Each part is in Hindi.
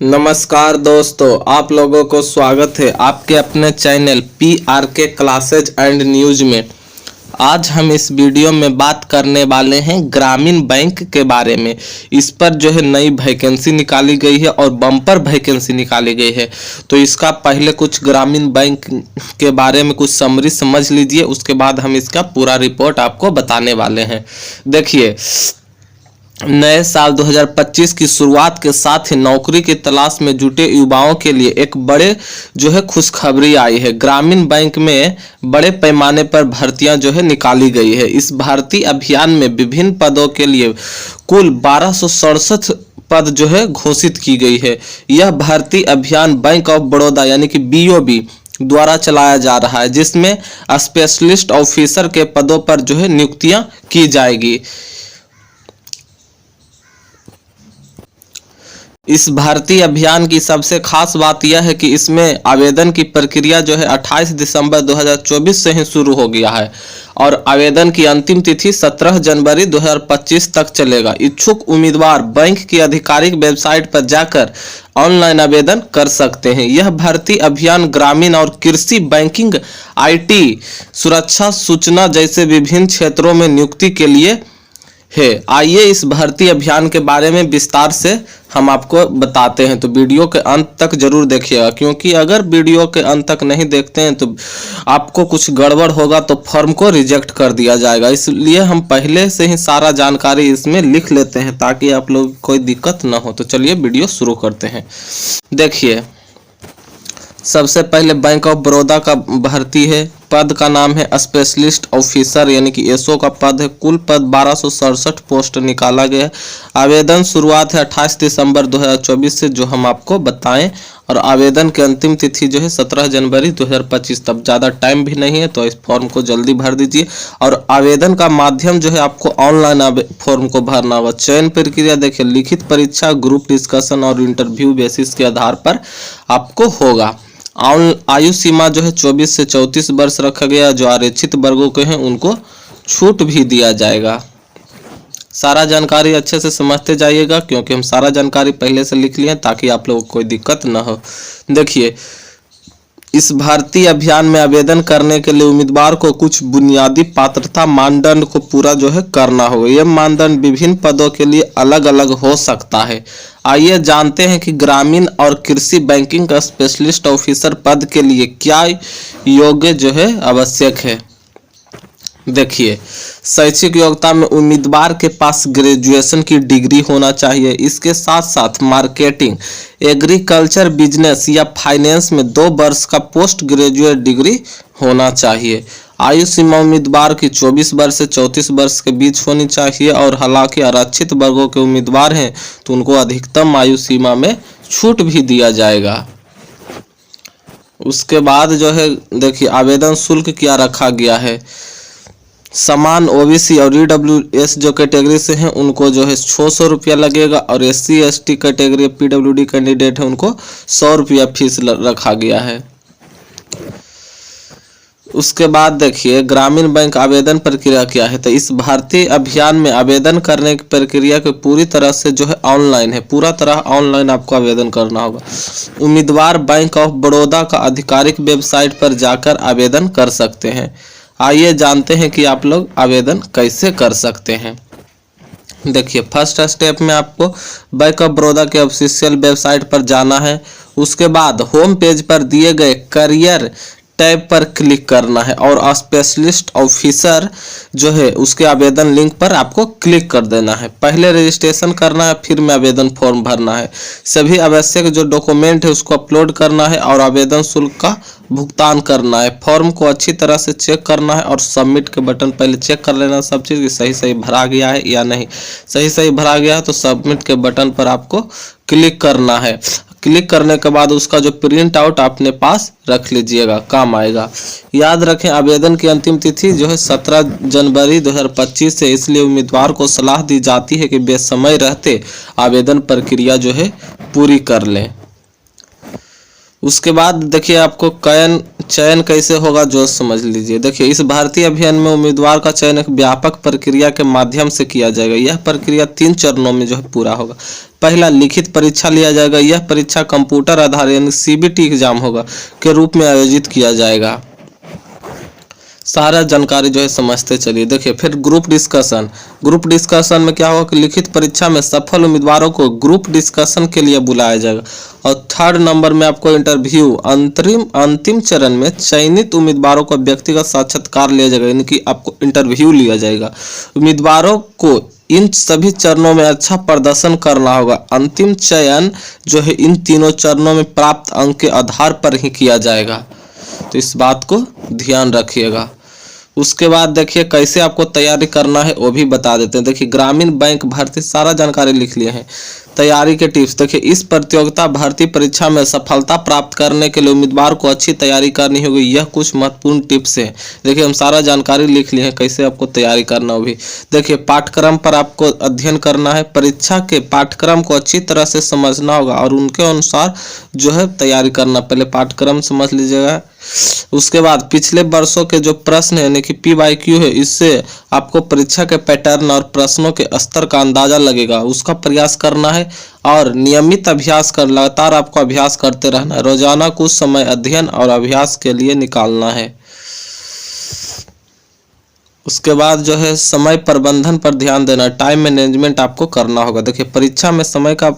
नमस्कार दोस्तों, आप लोगों को स्वागत है आपके अपने channel PRK classes and news में। आज हम इस वीडियो में बात करने वाले हैं ग्रामीण बैंक के बारे में। इस पर जो है नई वैकेंसी निकाली गई है और बम्पर वैकेंसी निकाली गई है। तो इसका पहले कुछ ग्रामीण बैंक के बारे में कुछ समरी समझ लीजिए, उसके बाद हम इसका पूरा रिपोर्ट आपको बताने वाले हैं। देखिए, नए साल 2025 की शुरुआत के साथ ही नौकरी की तलाश में जुटे युवाओं के लिए एक बड़े जो है खुशखबरी आई है। ग्रामीण बैंक में बड़े पैमाने पर भर्तियां जो है निकाली गई है। इस भर्ती अभियान में विभिन्न पदों के लिए कुल 1267 पद जो है घोषित की गई है। यह भर्ती अभियान बैंक ऑफ बड़ौदा यानी कि BOB द्वारा चलाया जा रहा है, जिसमें स्पेशलिस्ट ऑफिसर के पदों पर जो है नियुक्तियां की जाएगी। इस भर्ती अभियान की सबसे खास बात यह है कि इसमें आवेदन की प्रक्रिया जो है 28 दिसंबर 2024 से ही शुरू हो गया है और आवेदन की अंतिम तिथि 17 जनवरी 2025 तक चलेगा। इच्छुक उम्मीदवार बैंक की आधिकारिक वेबसाइट पर जाकर ऑनलाइन आवेदन कर सकते हैं। यह भर्ती अभियान ग्रामीण और कृषि, बैंकिंग, IT, सुरक्षा, सूचना जैसे विभिन्न क्षेत्रों में नियुक्ति के लिए है। आइए इस भर्ती अभियान के बारे में विस्तार से हम आपको बताते हैं। तो वीडियो के अंत तक जरूर देखिएगा, क्योंकि अगर वीडियो के अंत तक नहीं देखते हैं तो आपको कुछ गड़बड़ होगा तो फॉर्म को रिजेक्ट कर दिया जाएगा। इसलिए हम पहले से ही सारा जानकारी इसमें लिख लेते हैं ताकि आप लोग को कोई दिक्कत ना हो। तो चलिए वीडियो शुरू करते हैं। देखिए, सबसे पहले बैंक ऑफ बड़ौदा का भर्ती है। पद का नाम है स्पेशलिस्ट ऑफिसर यानी कि SO का पद है। कुल पद 1267 पोस्ट निकाला गया है। आवेदन शुरुआत है 28 दिसंबर 2024 से, जो हम आपको बताएं, और आवेदन की अंतिम तिथि जो है 17 जनवरी 2025। तब ज़्यादा टाइम भी नहीं है, तो इस फॉर्म को जल्दी भर दीजिए। और आवेदन का माध्यम जो है आपको ऑनलाइन फॉर्म को भरना होगा। चयन प्रक्रिया देखिए, लिखित परीक्षा, ग्रुप डिस्कशन और इंटरव्यू बेसिस के आधार पर आपको होगा। आयु सीमा जो है 24 से 34 वर्ष रखा गया। जो आरक्षित वर्गों के हैं उनको छूट भी दिया जाएगा। सारा जानकारी अच्छे से समझते जाइएगा, क्योंकि हम सारा जानकारी पहले से लिख लिए हैं ताकि आप लोगों को कोई दिक्कत ना हो। देखिए, इस भर्ती अभियान में आवेदन करने के लिए उम्मीदवार को कुछ बुनियादी पात्रता मानदंड को पूरा जो है करना होगा। यह मानदंड विभिन्न पदों के लिए अलग अलग हो सकता है। आइए जानते हैं कि ग्रामीण और कृषि बैंकिंग का स्पेशलिस्ट ऑफिसर पद के लिए क्या योग्य जो है आवश्यक है। देखिए, शैक्षिक योग्यता में उम्मीदवार के पास ग्रेजुएशन की डिग्री होना चाहिए। इसके साथ साथ मार्केटिंग, एग्रीकल्चर, बिजनेस या फाइनेंस में 2 वर्ष का पोस्ट ग्रेजुएट डिग्री होना चाहिए। आयु सीमा उम्मीदवार की 24 वर्ष से 34 वर्ष के बीच होनी चाहिए। और हालांकि आरक्षित वर्गों के उम्मीदवार हैं तो उनको अधिकतम आयु सीमा में छूट भी दिया जाएगा। उसके बाद जो है देखिए, आवेदन शुल्क क्या रखा गया है। समान OBC और EWS जो कैटेगरी से हैं उनको जो है 600 रुपया लगेगा, और SC ST category PWD candidate है उनको 100 रुपया फीस रखा गया है। उसके बाद देखिए, ग्रामीण बैंक आवेदन प्रक्रिया क्या है। तो इस भर्ती अभियान में आवेदन करने की प्रक्रिया के पूरी तरह से जो है ऑनलाइन है। पूरा तरह ऑनलाइन आपको आवेदन करना होगा। उम्मीदवार बैंक ऑफ बड़ौदा का आधिकारिक वेबसाइट पर जाकर आवेदन कर सकते हैं। आइए जानते हैं कि आप लोग आवेदन कैसे कर सकते हैं। देखिए, फर्स्ट स्टेप में आपको बैंक ऑफ बड़ौदा के ऑफिशियल वेबसाइट पर जाना है। उसके बाद होम पेज पर दिए गए करियर टैब पर क्लिक करना है और स्पेशलिस्ट ऑफिसर जो है उसके आवेदन लिंक पर आपको क्लिक कर देना है। पहले रजिस्ट्रेशन करना है, फिर में आवेदन फॉर्म भरना है। सभी आवश्यक जो डॉक्यूमेंट है उसको अपलोड करना है और आवेदन शुल्क का भुगतान करना है। फॉर्म को अच्छी तरह से चेक करना है और सबमिट के बटन पहले चेक कर लेना सब चीज़ सही भरा गया है या नहीं। सही भरा गया है तो सबमिट के बटन पर आपको क्लिक करना है। क्लिक करने के बाद उसका जो प्रिंट आउट अपने पास रख लीजिएगा, काम आएगा। याद रखें, आवेदन की अंतिम तिथि जो है 17 जनवरी 2025 है, इसलिए उम्मीदवार को सलाह दी जाती है कि बेसमय रहते आवेदन प्रक्रिया जो है पूरी कर लें। उसके बाद देखिए, आपको चयन कैसे होगा जो समझ लीजिए। देखिए, इस भर्ती अभियान में उम्मीदवार का चयन एक व्यापक प्रक्रिया के माध्यम से किया जाएगा। यह प्रक्रिया 3 चरणों में जो है पूरा होगा। पहला, लिखित परीक्षा लिया जाएगा। यह परीक्षा कंप्यूटर आधारित यानी CBT एग्जाम होगा के रूप में आयोजित किया जाएगा। सारा जानकारी जो है समझते चलिए। देखिए, फिर ग्रुप डिस्कशन में क्या होगा कि लिखित परीक्षा में सफल उम्मीदवारों को ग्रुप डिस्कशन के लिए बुलाया जाएगा। और 3rd नंबर में आपको इंटरव्यू, अंतिम चरण में चयनित उम्मीदवारों को व्यक्तिगत साक्षात्कार लिया जाएगा, यानी कि आपको इंटरव्यू लिया जाएगा। उम्मीदवारों को इन सभी चरणों में अच्छा प्रदर्शन करना होगा। अंतिम चयन जो है इन तीनों चरणों में प्राप्त अंक के आधार पर ही किया जाएगा, तो इस बात को ध्यान रखिएगा। उसके बाद देखिए कैसे आपको तैयारी करना है वो भी बता देते हैं। देखिए, ग्रामीण बैंक भर्ती सारा जानकारी लिख लिए हैं। तैयारी के टिप्स, देखिए इस प्रतियोगिता भर्ती परीक्षा में सफलता प्राप्त करने के लिए उम्मीदवार को अच्छी तैयारी करनी होगी। यह कुछ महत्वपूर्ण टिप्स है। देखिए, हम सारा जानकारी लिख लिए हैं कैसे आपको तैयारी करना होगी। देखिए, पाठ्यक्रम पर आपको अध्ययन करना है। परीक्षा के पाठ्यक्रम को अच्छी तरह से समझना होगा और उनके अनुसार जो है तैयारी करना। पहले पाठ्यक्रम समझ लीजिएगा। उसके बाद पिछले वर्षों के जो प्रश्न है यानी कि PYQ है, इससे आपको परीक्षा के पैटर्न और प्रश्नों के स्तर का अंदाजा लगेगा। उसका प्रयास करना है और नियमित अभ्यास कर लगातार आपको अभ्यास करते रहना है। रोजाना कुछ समय अध्ययन और अभ्यास के लिए निकालना है। उसके बाद जो है समय प्रबंधन पर ध्यान देना, टाइम मैनेजमेंट आपको करना होगा। देखिए, परीक्षा में समय का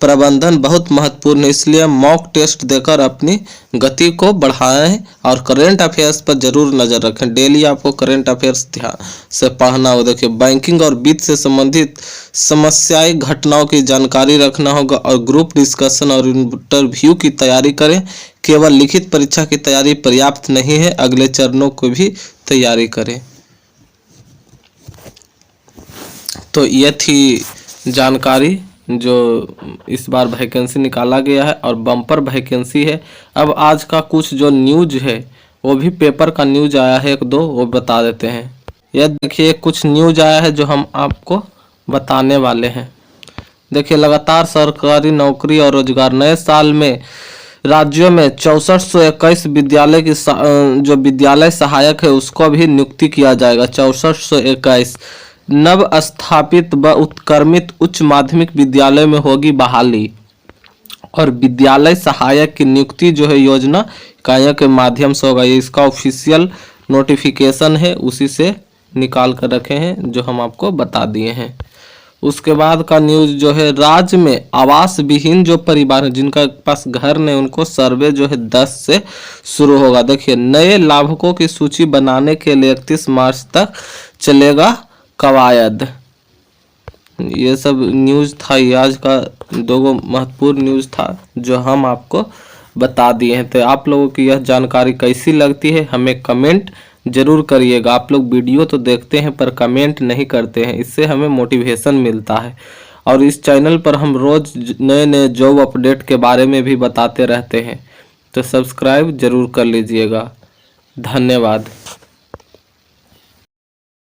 प्रबंधन बहुत महत्वपूर्ण है, इसलिए मॉक टेस्ट देकर अपनी गति को बढ़ाएं और करेंट अफेयर्स पर जरूर नज़र रखें। डेली आपको करेंट अफेयर्स ध्यान से पढ़ना होगा। देखिए, बैंकिंग और वित्त से संबंधित समस्याएं घटनाओं की जानकारी रखना होगा और ग्रुप डिस्कशन और इंटरव्यू की तैयारी करें। केवल लिखित परीक्षा की तैयारी पर्याप्त नहीं है, अगले चरणों को भी तैयारी करें। तो ये थी जानकारी जो इस बार वैकेंसी निकाला गया है और बम्पर वैकेंसी है। अब आज का कुछ जो न्यूज है वो भी पेपर का न्यूज आया है 1-2, वो बता देते हैं। यह देखिए कुछ न्यूज आया है जो हम आपको बताने वाले हैं। देखिए, लगातार सरकारी नौकरी और रोजगार। नए साल में राज्यों में 6421 विद्यालय की जो विद्यालय सहायक है उसको भी नियुक्ति किया जाएगा। 6421 नव स्थापित व उत्क्रमित उच्च माध्यमिक विद्यालय में होगी बहाली और विद्यालय सहायक की नियुक्ति जो है योजना इकाइयों के माध्यम से होगा। ये इसका ऑफिशियल नोटिफिकेशन है, उसी से निकाल कर रखे हैं जो हम आपको बता दिए हैं। उसके बाद का न्यूज जो है, राज्य में आवास विहीन जो परिवार है जिनका पास घर नहीं उनको सर्वे जो है 10 से शुरू होगा। देखिए, नए लाभुकों की सूची बनाने के लिए 31 मार्च तक चलेगा कवायद। ये सब न्यूज़ था, ये आज का 2 महत्वपूर्ण न्यूज़ था जो हम आपको बता दिए हैं। तो आप लोगों की यह जानकारी कैसी लगती है हमें कमेंट जरूर करिएगा। आप लोग वीडियो तो देखते हैं पर कमेंट नहीं करते हैं, इससे हमें मोटिवेशन मिलता है। और इस चैनल पर हम रोज़ नए नए जॉब अपडेट के बारे में भी बताते रहते हैं, तो सब्सक्राइब जरूर कर लीजिएगा। धन्यवाद।